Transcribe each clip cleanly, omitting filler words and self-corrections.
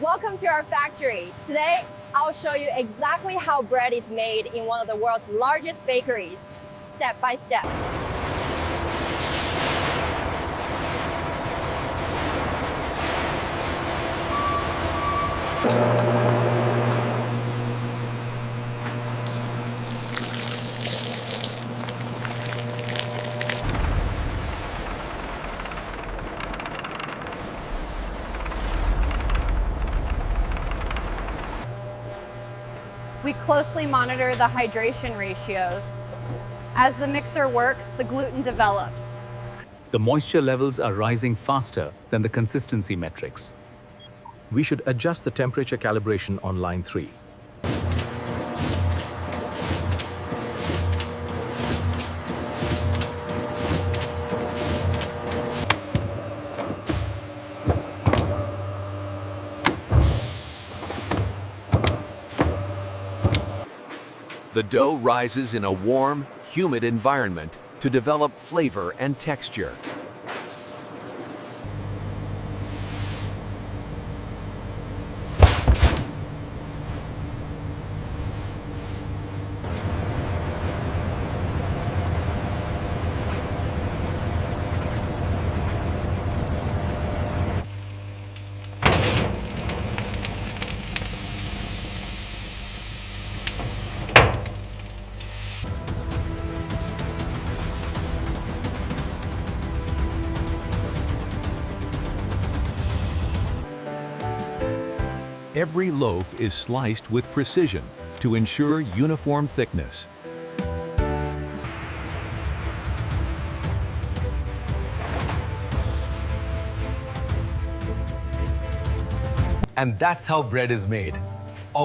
Welcome to our factory. Today, I'll show you exactly how bread is made in one of the world's largest bakeries, step by step. We closely monitor the hydration ratios. As the mixer works, the gluten develops. The moisture levels are rising faster than the consistency metrics. We should adjust the temperature calibration on line 3. The dough rises in a warm, humid environment to develop flavor and texture. Every loaf is sliced with precision to ensure uniform thickness. And that's how bread is made.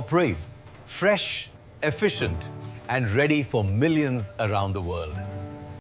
Brave, fresh, efficient, and ready for millions around the world.